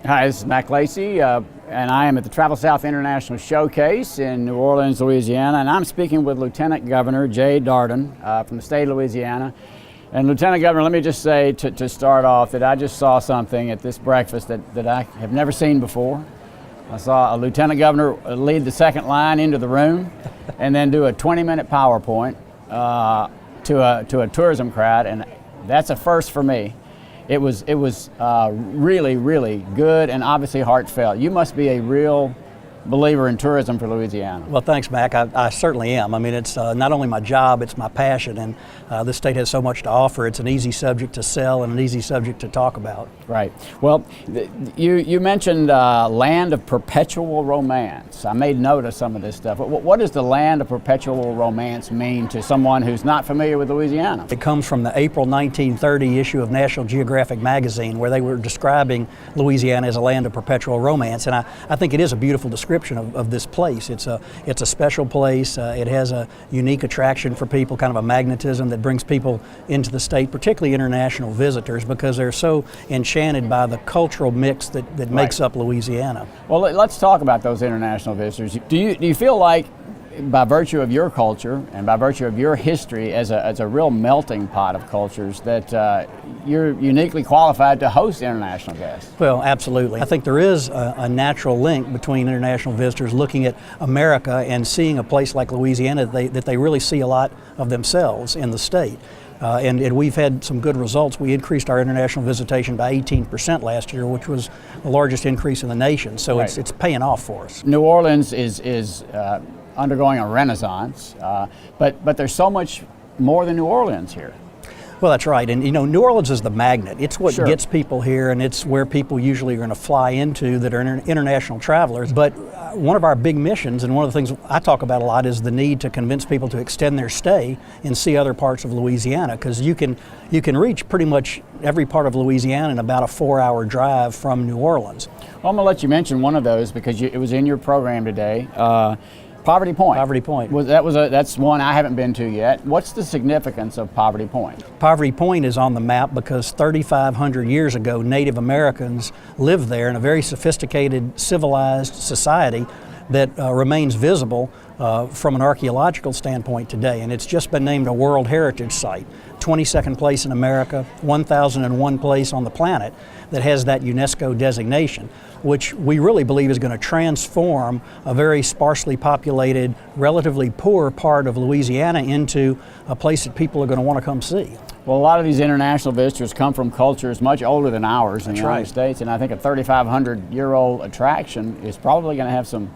Hi, this is Mac Lacy, and I am at the Travel South International Showcase in New Orleans, Louisiana, and I'm speaking with Lieutenant Governor Jay Dardenne from the state of Louisiana. And Lieutenant Governor, let me just say to start off that I just saw something at this breakfast that I have never seen before. I saw a Lieutenant Governor lead the second line into the room and then do a 20-minute PowerPoint to a tourism crowd, and that's a first for me. It was really, really good and obviously heartfelt. You must be a real believer in tourism for Louisiana. Well, thanks, Mac. I certainly am. I mean, it's not only my job, it's my passion, and this state has so much to offer. It's an easy subject to sell and an easy subject to talk about. Right. Well, you mentioned land of perpetual romance. I made note of some of this stuff. What does the land of perpetual romance mean to someone who's not familiar with Louisiana? It comes from the April 1930 issue of National Geographic magazine, where they were describing Louisiana as a land of perpetual romance, and I think it is a beautiful description of this place. It's a special place. It has a unique attraction for people, kind of a magnetism that brings people into the state, particularly international visitors, because they're so enchanted by the cultural mix that makes up Louisiana. Well, let's talk about those international visitors. Do you feel like, by virtue of your culture and by virtue of your history as a real melting pot of cultures, that you're uniquely qualified to host international guests? Well, absolutely. I think there is a natural link between international visitors looking at America and seeing a place like Louisiana that they really see a lot of themselves in the state. And we've had some good results. We increased our international visitation by 18% last year, which was the largest increase in the nation. So Right. it's paying off for us. New Orleans is undergoing a renaissance, but there's so much more than New Orleans here. Well, that's right. And, you know, New Orleans is the magnet. It's what Sure. gets people here, and it's where people usually are going to fly into that are international travelers. But one of our big missions, and one of the things I talk about a lot, is the need to convince people to extend their stay and see other parts of Louisiana, because you can reach pretty much every part of Louisiana in about a 4-hour drive from New Orleans. Well, I'm going to let you mention one of those because it was in your program today. Poverty Point. Poverty Point. That's one I haven't been to yet. What's the significance of Poverty Point? Poverty Point is on the map because 3,500 years ago, Native Americans lived there in a very sophisticated, civilized society that remains visible from an archaeological standpoint today. And it's just been named a World Heritage Site. 22nd place in America, 1,001 place on the planet that has that UNESCO designation, which we really believe is going to transform a very sparsely populated, relatively poor part of Louisiana into a place that people are going to want to come see. Well, a lot of these international visitors come from cultures much older than ours in the United right. States, and I think a 3,500-year-old attraction is probably going to have some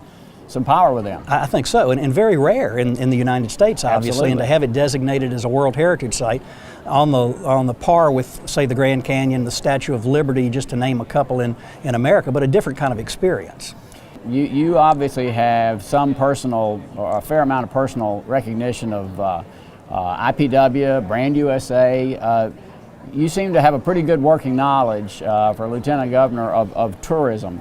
power with them. I think so, and very rare in the United States, obviously. Absolutely. And to have it designated as a World Heritage Site on the par with, say, the Grand Canyon, the Statue of Liberty, just to name a couple in America, but a different kind of experience. You obviously have some personal, or a fair amount of personal recognition of IPW, Brand USA. You seem to have a pretty good working knowledge for Lieutenant Governor of tourism.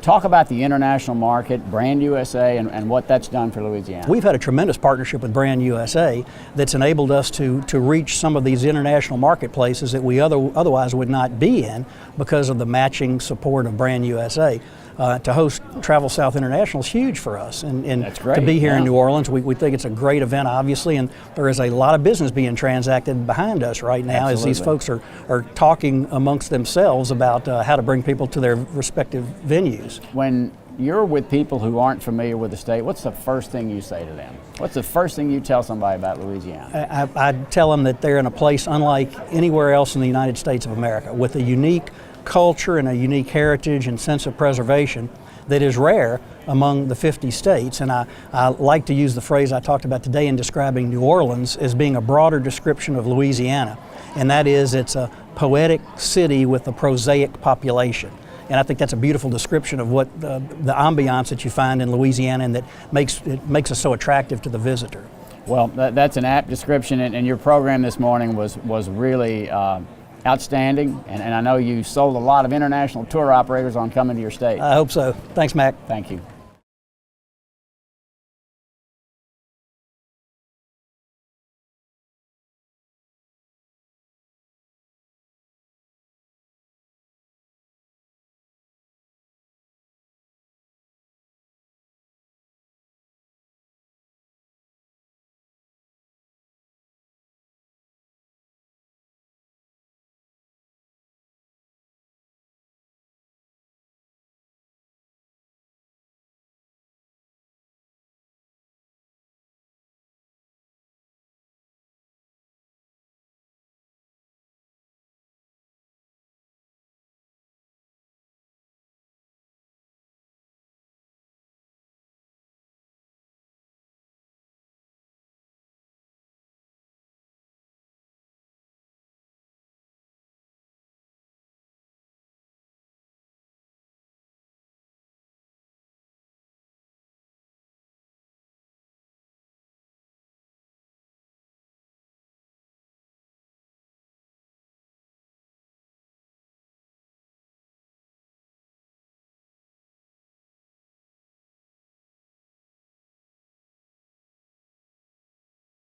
Talk about the international market, Brand USA, and what that's done for Louisiana. We've had a tremendous partnership with Brand USA that's enabled us to reach some of these international marketplaces that we otherwise would not be in because of the matching support of Brand USA. To host Travel South International is huge for us, and That's great. to be here Yeah. in New Orleans, we think it's a great event, obviously, and there is a lot of business being transacted behind us right now. Absolutely. As these folks are talking amongst themselves about how to bring people to their respective venues. When you're with people who aren't familiar with the state, what's the first thing you say to them? What's the first thing you tell somebody about Louisiana? I tell them that they're in a place unlike anywhere else in the United States of America, with a unique culture and a unique heritage and sense of preservation that is rare among the 50 states. And I like to use the phrase I talked about today in describing New Orleans as being a broader description of Louisiana, and that is it's a poetic city with a prosaic population. And I think that's a beautiful description of what the ambiance that you find in Louisiana, and that makes us so attractive to the visitor. Well, that's an apt description, and your program this morning was really outstanding, and I know you sold a lot of international tour operators on coming to your state. I hope so. Thanks, Mac. Thank you.